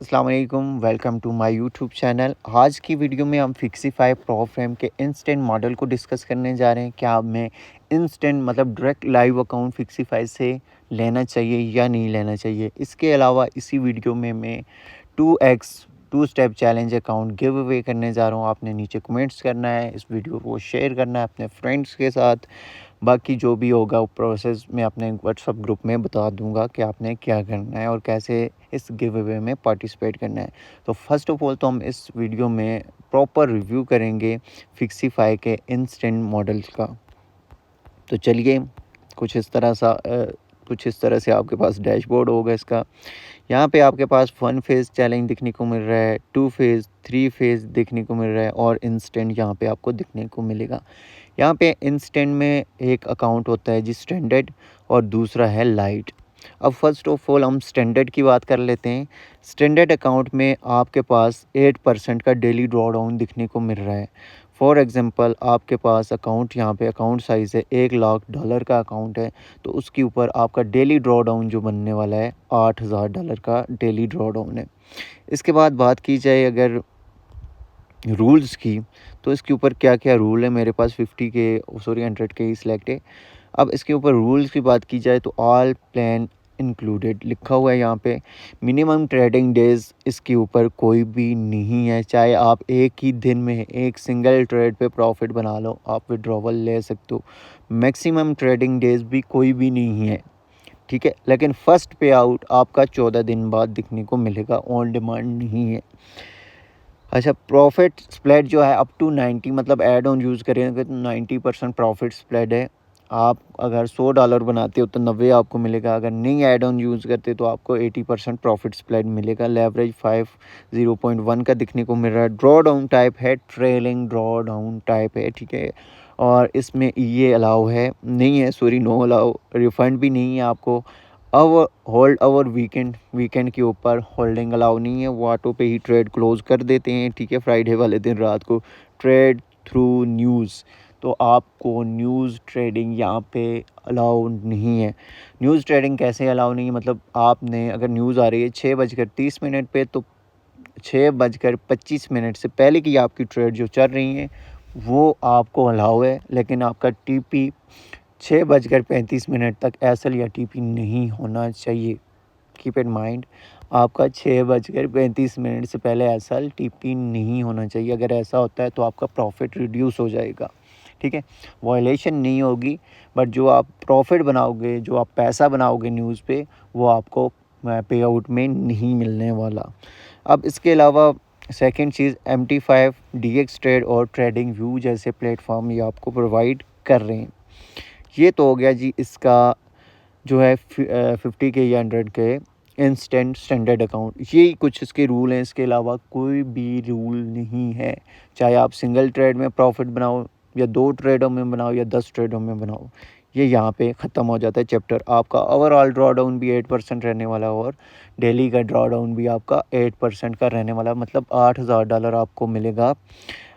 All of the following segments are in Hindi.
अस्सलाम वालेकुम, welcome to my YouTube channel. आज की वीडियो में हम फिक्सीफाई प्रो फ्रेम के इंस्टेंट मॉडल को डिस्कस करने जा रहे हैं। क्या हमें इंस्टेंट मतलब डायरेक्ट लाइव अकाउंट फिक्सीफाई से लेना चाहिए या नहीं लेना चाहिए। इसके अलावा इसी वीडियो में मैं 2x 2 step challenge account give away करने जा रहा हूँ। आपने नीचे कमेंट्स करना है, इस वीडियो को शेयर करना है अपने फ्रेंड्स के साथ। बाकी जो भी होगा वो प्रोसेस मैं अपने व्हाट्सअप ग्रुप में बता दूंगा कि आपने क्या करना है और कैसे इस गिव अवे में पार्टिसिपेट करना है। तो फर्स्ट ऑफ ऑल तो हम इस वीडियो में प्रॉपर रिव्यू करेंगे फिक्सीफाई के इंस्टेंट मॉडल्स का। तो चलिए कुछ इस तरह से आपके पास डैशबोर्ड होगा इसका। यहाँ पे आपके पास 1 फेज़ चैलेंज दिखने को मिल रहा है, 2 फेज़, 3 फेज़ देखने को मिल रहा है और इंस्टेंट यहाँ पे आपको दिखने को मिलेगा। यहाँ पे इंस्टेंट में एक अकाउंट होता है जी स्टैंडर्ड और दूसरा है लाइट। अब फर्स्ट ऑफ ऑल हम स्टैंडर्ड की बात कर लेते हैं। स्टैंडर्ड अकाउंट में आपके पास 8% का डेली ड्रॉ डाउन दिखने को मिल रहा है। फॉर एग्जांपल आपके पास अकाउंट यहाँ पे अकाउंट साइज़ है $1,00,000 का अकाउंट है, तो उसके ऊपर आपका डेली ड्रॉ डाउन जो बनने वाला है $8,000 का डेली ड्रॉ डाउन है। इसके बाद बात की जाए अगर रूल्स की, तो इसके ऊपर क्या-क्या रूल है। मेरे पास 100 के ही सिलेक्ट है। अब इसके ऊपर रूल्स की बात की जाए तो ऑल प्लान इंक्लूडेड लिखा हुआ है यहाँ पे। मिनिमम ट्रेडिंग डेज़ इसके ऊपर कोई भी नहीं है। चाहे आप एक ही दिन में एक सिंगल ट्रेड पे प्रॉफिट बना लो, आप विड्रॉवल ले सकते हो। मैक्सिमम ट्रेडिंग डेज़ भी कोई भी नहीं है, ठीक है। लेकिन फर्स्ट पे आउट आपका 14 दिन बाद दिखने को मिलेगा, ऑन डिमांड नहीं है। अच्छा, प्रॉफिट स्प्रेड जो है अप टू 90 मतलब ऐड ऑन यूज़ करेंगे तो 90% प्रॉफिट स्प्रेड है। आप अगर $100 बनाते हो तो 90 आपको मिलेगा। अगर नहीं ऐड ऑन यूज़ करते तो आपको 80% प्रॉफिट स्प्रेड मिलेगा। लेवरेज 0.1 का दिखने को मिल रहा है। ड्रॉ डाउन टाइप है, ट्रेलिंग ड्रॉ डाउन टाइप है, ठीक है। और इसमें ये अलाउ है नहीं है, सॉरी नो अलाउ, रिफ़ंड भी नहीं है आपको। होल्ड ओवर वीकेंड के ऊपर होल्डिंग अलाउ नहीं है, वो ऑटो पे ही ट्रेड क्लोज कर देते हैं, ठीक है। फ्राइडे वाले दिन रात को ट्रेड थ्रू न्यूज़, तो आपको न्यूज़ ट्रेडिंग यहाँ पे अलाउ नहीं है। न्यूज़ ट्रेडिंग कैसे अलाउ नहीं है, मतलब आपने अगर न्यूज़ आ रही है 6:30 पे, तो 6:25 से पहले की आपकी ट्रेड जो चल रही है वो आपको अलाउ है, लेकिन आपका टीपी 6:35 तक एसएल या टीपी नहीं होना चाहिए। कीप इन माइंड, आपका 6:35 से पहले एसएल टीपी नहीं होना चाहिए। अगर ऐसा होता है तो आपका प्रॉफिट रिड्यूस हो जाएगा, ठीक है। वायलेशन नहीं होगी, बट जो आप प्रॉफिट बनाओगे, जो आप पैसा बनाओगे न्यूज़ पे, वो आपको पे आउट में नहीं मिलने वाला। अब इसके अलावा सेकंड चीज़, MT5, DX ट्रेड और ट्रेडिंग व्यू जैसे प्लेटफॉर्म ये आपको प्रोवाइड कर रहे हैं। ये तो हो गया जी इसका जो है 50 के या 100 के इंस्टेंट स्टैंडर्ड अकाउंट। यही कुछ इसके रूल हैं, इसके अलावा कोई भी रूल नहीं है। चाहे आप सिंगल ट्रेड में प्रॉफिट बनाओ या 2 ट्रेडों में बनाओ या 10 ट्रेडों में बनाओ, ये यहाँ पे ख़त्म हो जाता है चैप्टर। आपका ओवरऑल ड्रॉ डाउन भी 8% रहने वाला है और डेली का ड्रॉ डाउन भी आपका 8% का रहने वाला है। मतलब $8,000 आपको मिलेगा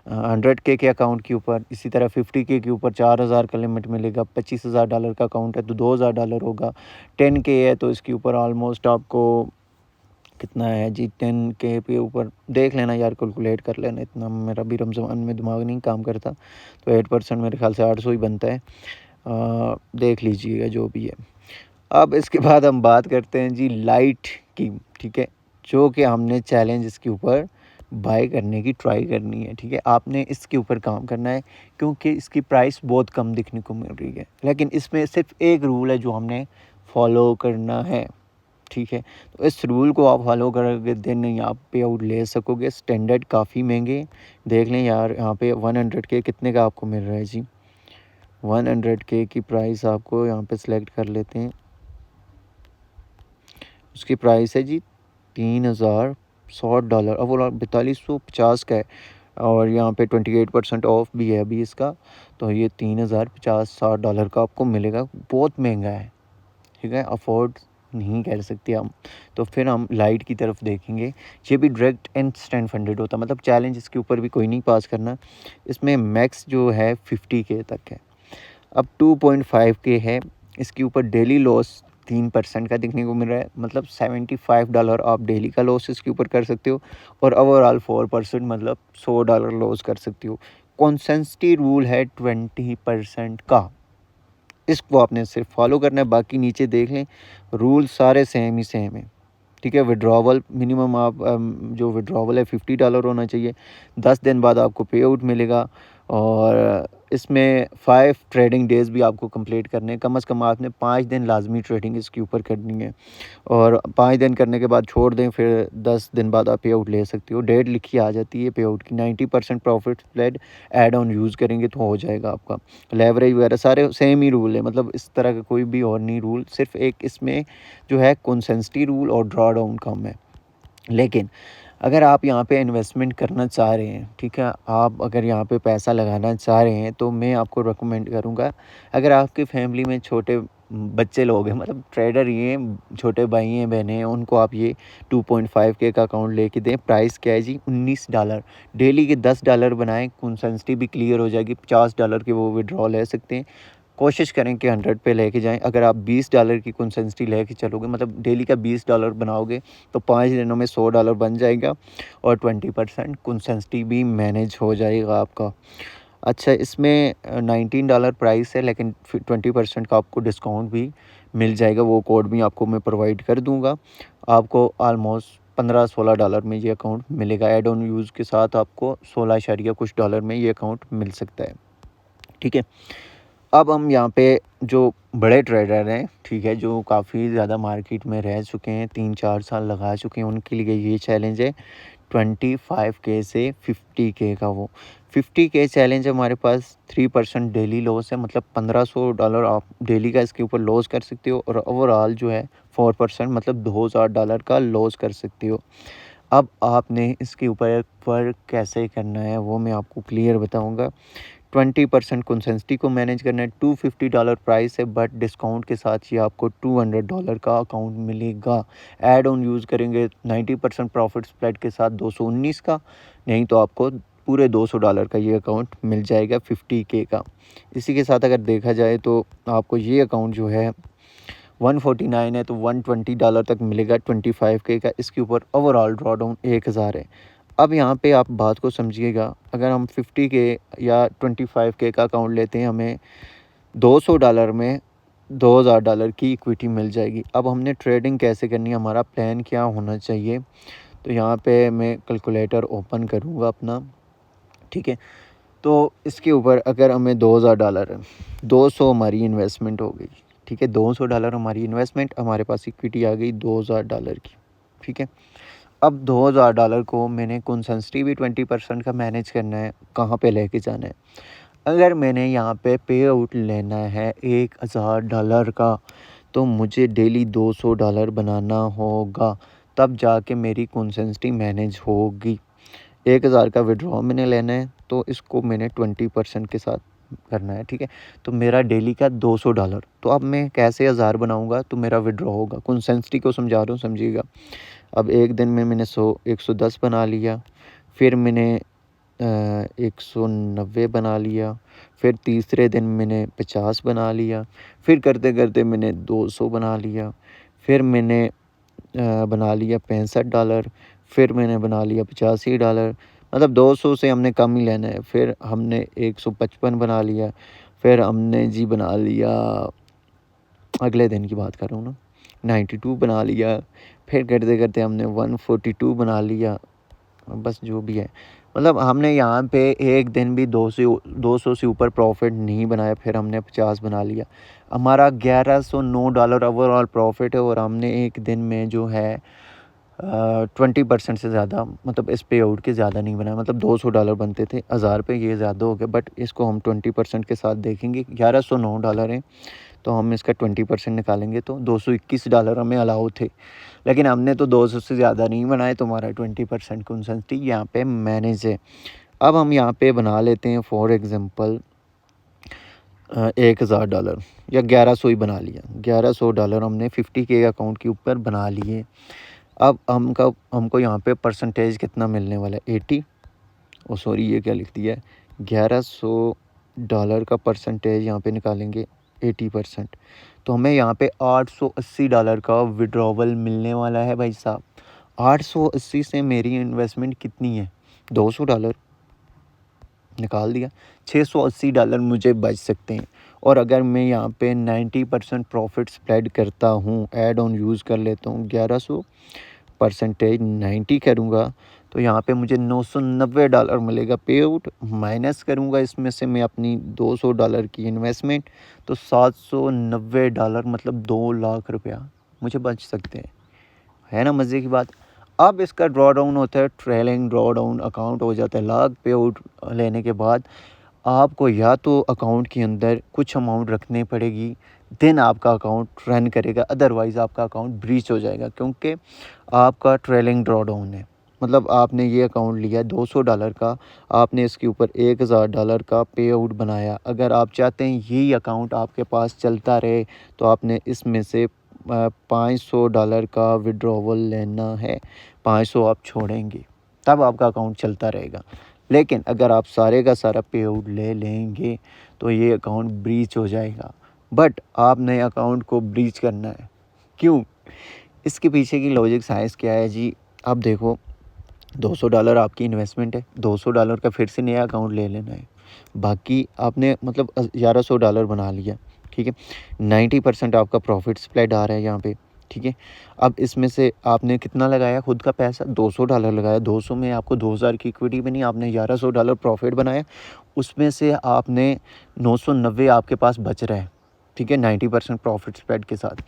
100K के अकाउंट के ऊपर। इसी तरह 50K के ऊपर 4,000 का लिमिट मिलेगा। $25,000 का अकाउंट है तो $2,000 होगा। 10K है तो इसके ऊपर ऑलमोस्ट आपको कितना है जी, 10K के ऊपर देख लेना यार, कैलकुलेट कर लेना, इतना मेरा भी रमज़ान में दिमाग नहीं काम करता। तो 8% मेरे ख्याल से 800 ही बनता है। देख लीजिएगा जो भी है। अब इसके बाद हम बात करते हैं जी लाइट की, ठीक है, जो कि हमने चैलेंज इसके ऊपर बाय करने की ट्राई करनी है, ठीक है। आपने इसके ऊपर काम करना है क्योंकि इसकी प्राइस बहुत कम दिखने को मिल रही है, लेकिन इसमें सिर्फ एक रूल है जो हमने फॉलो करना है, ठीक है। तो इस रूल को आप फॉलो करोगे देन ही आप पे आउट ले सकोगे। स्टैंडर्ड काफ़ी महंगे, देख लें यार, यहाँ पे 100K कितने का आपको मिल रहा है जी। 100K की प्राइस आपको यहाँ पे सिलेक्ट कर लेते हैं। उसकी प्राइस है जी $3,060। अब वो 4250 का है और यहाँ पे 28% ऑफ भी है अभी इसका। तो ये $3,050-60 का आपको मिलेगा। बहुत महंगा है, ठीक है, अफोर्ड नहीं कर सकते हम। तो फिर हम लाइट की तरफ देखेंगे। ये भी डायरेक्ट इंस्टेंट फंडेड होता है, मतलब चैलेंज इसके ऊपर भी कोई नहीं पास करना। इसमें मैक्स जो है 50K तक है। अब 2.5K है, इसके ऊपर डेली लॉस 3% का देखने को मिल रहा है, मतलब $75 आप डेली का लॉस इसके ऊपर कर सकते हो और ओवरऑल 4% मतलब $100 लॉस कर सकते हो। कंसिस्टेंसी रूल है 20% का, इसको आपने सिर्फ फॉलो करना है, बाकी नीचे देख लें रूल सारे सेम ही सेम है। ठीक है, विड्रॉवल मिनिमम आप जो विड्रॉवल है $50 होना चाहिए। 10 दिन बाद आपको पे आउट मिलेगा और इसमें 5 ट्रेडिंग डेज़ भी आपको कंप्लीट करने हैं। कम से कम आपने 5 दिन लाजमी ट्रेडिंग इसके ऊपर करनी है और 5 दिन करने के बाद छोड़ दें, फिर 10 दिन बाद आप पे आउट ले सकते हो। डेट लिखी आ जाती है पे आउट की। 90% profit spread add on use करेंगे तो हो जाएगा आपका। लेवरेज वगैरह सारे सेम ही रूल है, मतलब इस तरह का कोई भी और नहीं रूल, सिर्फ एक इसमें जो है कंसिस्टेंसी रूल और ड्रॉ डाउन कम है। लेकिन अगर आप यहाँ पे इन्वेस्टमेंट करना चाह रहे हैं, ठीक है, आप अगर यहाँ पे पैसा लगाना चाह रहे हैं तो मैं आपको रिकमेंड करूँगा, अगर आपकी फैमिली में छोटे बच्चे लोग हैं, मतलब ट्रेडर ही हैं, छोटे भाई हैं बहनें हैं, उनको आप ये 2.5K का अकाउंट लेके दें। प्राइस क्या है जी, $19। डेली के $10 बनाएं, कंसिस्टेंसी भी क्लियर हो जाएगी। $50 के वो विड्रॉ ले सकते हैं। कोशिश करें कि 100 पे लेके जाएं। अगर आप $20 की कंसिस्टेंसी लेके चलोगे, मतलब डेली का $20 बनाओगे तो 5 दिनों में $100 बन जाएगा और 20% कंसिस्टेंसी भी मैनेज हो जाएगा आपका। अच्छा, इसमें $19 प्राइस है, लेकिन 20% का आपको डिस्काउंट भी मिल जाएगा। वो कोड भी आपको मैं प्रोवाइड कर दूंगा। आपको ऑलमोस्ट $15-16 में ये अकाउंट मिलेगा। एड ऑन यूज़ के साथ आपको 16 कुछ डॉलर में ये अकाउंट मिल सकता है। ठीक है, अब हम यहाँ पे जो बड़े ट्रेडर हैं, ठीक है, जो काफ़ी ज़्यादा मार्केट में रह चुके हैं, 3-4 साल लगा चुके हैं, उनके लिए ये चैलेंज है 25K से 50K का। वो 50K चैलेंज हमारे पास 3% डेली लॉस है, मतलब $1500 आप डेली का इसके ऊपर लॉस कर सकते हो और ओवरऑल जो है 4% मतलब $2000 का लॉस कर सकते हो। अब आपने इसके ऊपर वर्क कैसे करना है वो मैं आपको क्लियर बताऊंगा। 20% कंसिस्टेंसी को मैनेज करना है। $250 प्राइस है, बट डिस्काउंट के साथ ये आपको $200 का अकाउंट मिलेगा। ऐड ऑन यूज़ करेंगे 90% प्रॉफिट स्प्रेड के साथ 219 का, नहीं तो आपको पूरे $200 का ये अकाउंट मिल जाएगा 50K का। इसी के साथ अगर देखा जाए तो आपको ये अकाउंट जो है 149 है तो $120 तक मिलेगा 25K का। इसके ऊपर ओवरऑल ड्रॉ डाउन 1000 है। अब यहाँ पे आप बात को समझिएगा, अगर हम 50K या 25K का अकाउंट लेते हैं, हमें $200 में $2000 की इक्विटी मिल जाएगी। अब हमने ट्रेडिंग कैसे करनी है, हमारा प्लान क्या होना चाहिए, तो यहाँ पे मैं कैलकुलेटर ओपन करूँगा अपना। ठीक है, तो इसके ऊपर अगर हमें $2000 है, 200 हमारी इन्वेस्टमेंट हो गई। ठीक है, $200 हमारी इन्वेस्टमेंट, हमारे पास इक्विटी आ गई $2000 की। ठीक है, अब $2000 को मैंने कंसिस्टेंसी भी 20% का मैनेज करना है, कहाँ पे लेके जाना है। अगर मैंने यहाँ पे पे आउट लेना है $1000 का, तो मुझे डेली $200 बनाना होगा, तब जाके मेरी कंसिस्टेंसी मैनेज होगी। 1000 का विड्रॉ मैंने लेना है तो इसको मैंने 20% के साथ करना है। ठीक है, तो मेरा डेली का $200। तो अब मैं कैसे 1000 बनाऊंगा तो मेरा विड्रॉ होगा। कंसिस्टेंसी को समझा रहा हूँ, समझिएगा। अब एक दिन में मैंने 110 बना लिया, फिर मैंने 190 बना लिया, फिर तीसरे दिन मैंने 50 बना लिया, फिर करते करते मैंने 200 बना लिया, फिर मैंने बना लिया $65, फिर मैंने बना लिया $85, मतलब 200 से हमने कम ही लेना है। फिर हमने 155 बना लिया, फिर हमने जी बना लिया, अगले दिन की बात कर रहा हूँ ना, 92 बना लिया, फिर करते करते हमने 142 बना लिया। बस जो भी है, मतलब हमने यहाँ पे एक दिन भी 200 से ऊपर प्रॉफिट नहीं बनाया। फिर हमने 50 बना लिया, हमारा $1109 ओवरऑल प्रॉफिट है और हमने एक दिन में जो है 20% से ज़्यादा, मतलब इस पे आउट के ज़्यादा नहीं बनाया। मतलब $200 बनते थे, 1000 पे ये ज़्यादा हो गया, बट इसको हम 20% के साथ देखेंगे। $1109 है तो हम इसका 20% निकालेंगे तो $221 हमें अलाउ थे, लेकिन हमने तो 200 से ज़्यादा नहीं बनाए, तो हमारा 20% कंसिस्टेंसी यहाँ पे मैनेज है। अब हम यहाँ पे बना लेते हैं फॉर एग्ज़ाम्पल $1000 या 1100 ही बना लिया। $1100 हमने 50K अकाउंट के ऊपर बना लिए। अब हमको यहाँ पे परसेंटेज कितना मिलने वाला है, 80। ओ सॉरी, ये क्या लिख दिया है, $1100 का परसेंटेज यहाँ पे निकालेंगे 80%। तो हमें यहाँ पे $880 का विड्रॉवल मिलने वाला है भाई साहब। 880 से मेरी इन्वेस्टमेंट कितनी है, $200 निकाल दिया, $680 मुझे बच सकते हैं। और अगर मैं यहाँ पे 90% प्रॉफिट स्प्रेड करता हूँ, ऐड ऑन यूज़ कर लेता हूँ, 1100 परसेंटेज 90 करूँगा तो यहाँ पे मुझे $990 मिलेगा पे आउट। माइनस करूँगा इसमें से मैं अपनी $200 की इन्वेस्टमेंट, तो $790 मतलब 2 लाख रुपया मुझे बच सकते हैं। है ना मज़े की बात। अब इसका ड्रॉ डाउन होता है, ट्रेलिंग ड्रॉ डाउन अकाउंट हो जाता है। लाख पे आउट लेने के बाद आपको या तो अकाउंट के अंदर कुछ अमाउंट रखनी पड़ेगी, देन आपका अकाउंट रन करेगा, अदरवाइज़ आपका अकाउंट ब्रीच हो जाएगा, क्योंकि आपका ट्रेलिंग ड्रॉ डाउन है। मतलब आपने ये अकाउंट लिया $200 का, आपने इसके ऊपर $1000 का पे आउट बनाया। अगर आप चाहते हैं यही अकाउंट आपके पास चलता रहे तो आपने इसमें से $500 का विड्रॉवल लेना है। 500 आप छोड़ेंगे तब आपका अकाउंट चलता रहेगा। लेकिन अगर आप सारे का सारा पे आउट ले लेंगे तो ये अकाउंट ब्रीच हो जाएगा। बट आपने अकाउंट को ब्रीच करना है, क्यों? इसके पीछे की लॉजिक साइंस क्या है जी? अब देखो, $200 आपकी इन्वेस्टमेंट है, $200 का फिर से नया अकाउंट ले लेना है। बाकी आपने मतलब $1100 बना लिया, ठीक है। 90% आपका प्रॉफिट स्प्रेड आ रहा है यहाँ पे, ठीक है। अब इसमें से आपने कितना लगाया खुद का पैसा? $200 लगाया। 200 में आपको 2000 की इक्विटी बनी, आपने $1100 प्रॉफिट बनाया। उसमें से आपने 990 आपके पास बच रहा है, ठीक है, 90% प्रॉफिट स्प्रेड के साथ।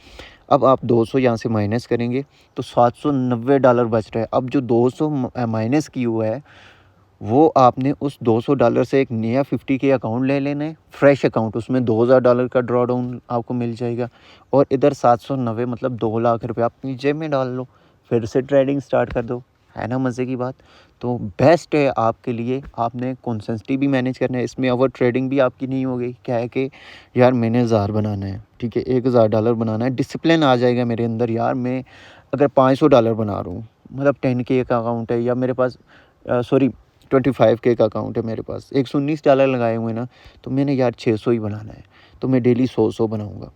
अब आप 200 यहाँ से माइनस करेंगे तो $790 बच रहा है। अब जो 200 माइनस की हुआ है वो आपने उस $200 से एक नया 50K अकाउंट ले लेना है, फ्रेश अकाउंट। उसमें $2000 का ड्रॉ डाउन आपको मिल जाएगा और इधर 790 मतलब 2 लाख रुपये अपनी जेब में डाल लो, फिर से ट्रेडिंग स्टार्ट कर दो। है ना मज़े की बात? तो बेस्ट है आपके लिए। आपने कंसिस्टेंसी भी मैनेज करना है, इसमें ओवर ट्रेडिंग भी आपकी नहीं हो गई। क्या है कि यार मैंने 1000 बनाना है, ठीक है, $1000 बनाना है, डिसिप्लिन आ जाएगा मेरे अंदर। यार मैं अगर $500 बना रहा हूँ, मतलब 10K का अकाउंट है, या मेरे पास 25K का अकाउंट है मेरे पास, $119 लगाए हुए ना, तो मैंने यार 600 ही बनाना है, तो मैं डेली 100 बनाऊँगा।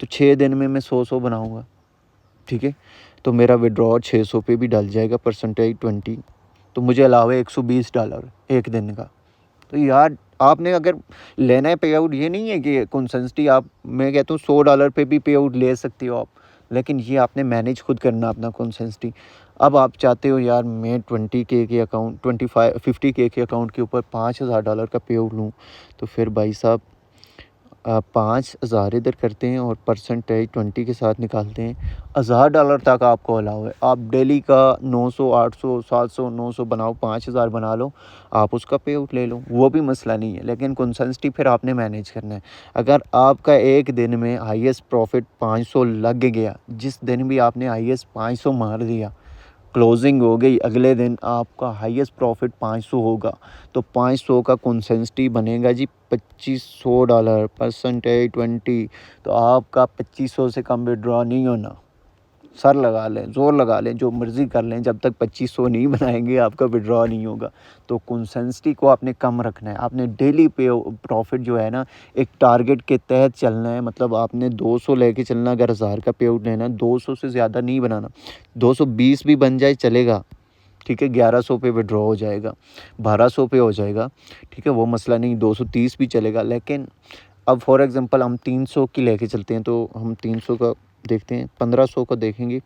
तो 6 दिन में मैं 100 बनाऊँगा, ठीक है। तो मेरा विड्रॉ 600 पे भी डल जाएगा, परसेंटेज 20, तो मुझे अलावा $120 एक दिन का। तो यार आपने अगर लेना है पे आउट, ये नहीं है कि कंसिस्टेंसी आप, मैं कहता हूँ $100 पे भी पे आउट ले सकते हो आप, लेकिन ये आपने मैनेज खुद करना अपना कंसिस्टेंसी। अब आप चाहते हो यार मैं 20K के अकाउंट 50K के अकाउंट के ऊपर $5000 का पे आउट लूँ, तो फिर भाई साहब 5000 इधर करते हैं और परसेंटेज 20 के साथ निकालते हैं। $1000 तक आपको अलाउ है। आप डेली का 900 800 700 900 बनाओ, 5000 बना लो, आप उसका पे आउट ले लो, वो भी मसला नहीं है। लेकिन कंसिस्टेंसी फिर आपने मैनेज करना है। अगर आपका एक दिन में हाईएस्ट प्रॉफिट 500 लग गया, जिस दिन भी आपने हाईएस्ट 500 मार दिया, क्लोजिंग हो गई, अगले दिन आपका हाईएस्ट प्रॉफिट 500 होगा, तो 500 का कंसिस्टेंसी बनेगा जी $2500, परसेंटेज 20, तो आपका 2500 से कम विड्रॉ नहीं होना। सर लगा लें, ज़ोर लगा लें, जो मर्ज़ी कर लें, जब तक 2500 नहीं बनाएंगे आपका विड्रॉ नहीं होगा। तो कंसिस्टेंसी को आपने कम रखना है। आपने डेली पे प्रॉफिट जो है ना, एक टारगेट के तहत चलना है। मतलब आपने 200 लेके चलना, अगर 1000 का पे आउट लेना, 200 से ज़्यादा नहीं बनाना। 220 भी बन जाए चलेगा, ठीक है, 1100 पे विड्रॉ हो जाएगा, 1200 पे हो जाएगा, ठीक है, वो मसला नहीं, 230 भी चलेगा। लेकिन अब फॉर एग्ज़ाम्पल हम 300 की लेके चलते हैं, तो हम 300 का देखते हैं, 1500 का देखेंगे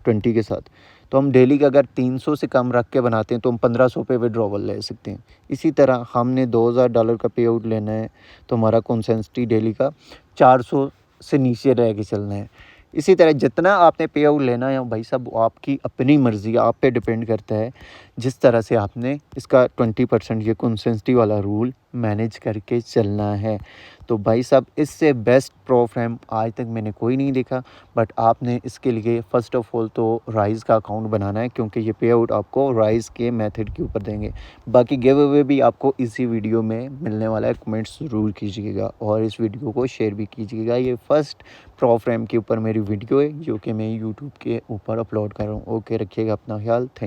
20 के साथ। तो हम डेली का अगर 300 से कम रख के बनाते हैं तो हम 1500 पे विड्रॉवल ले सकते हैं। इसी तरह हमने $2000 का पे आउट लेना है, तो हमारा कंसिस्टेंसी डेली का 400 से नीचे रह के चलना है। इसी तरह जितना आपने पे आउट लेना है भाई साहब, वो आपकी अपनी मर्ज़ी, आप पे डिपेंड करता है जिस तरह से आपने इसका 20% ये कंसिस्टेंसी वाला रूल मैनेज करके चलना है। तो भाई साहब इससे बेस्ट प्रोग्राम आज तक मैंने कोई नहीं देखा। बट आपने इसके लिए फ़र्स्ट ऑफ़ ऑल तो राइज़ का अकाउंट बनाना है, क्योंकि ये पे आउट आपको राइज़ के मेथड के ऊपर देंगे। बाकी गिव अवे भी आपको इसी वीडियो में मिलने वाला है, कमेंट्स ज़रूर कीजिएगा और इस वीडियो को शेयर भी कीजिएगा। ये फर्स्ट प्रोग्राम के ऊपर मेरी वीडियो है जो कि मैं यूट्यूब के ऊपर अपलोड कर रहा हूँ। ओके, रखिएगा अपना ख्याल। थैंक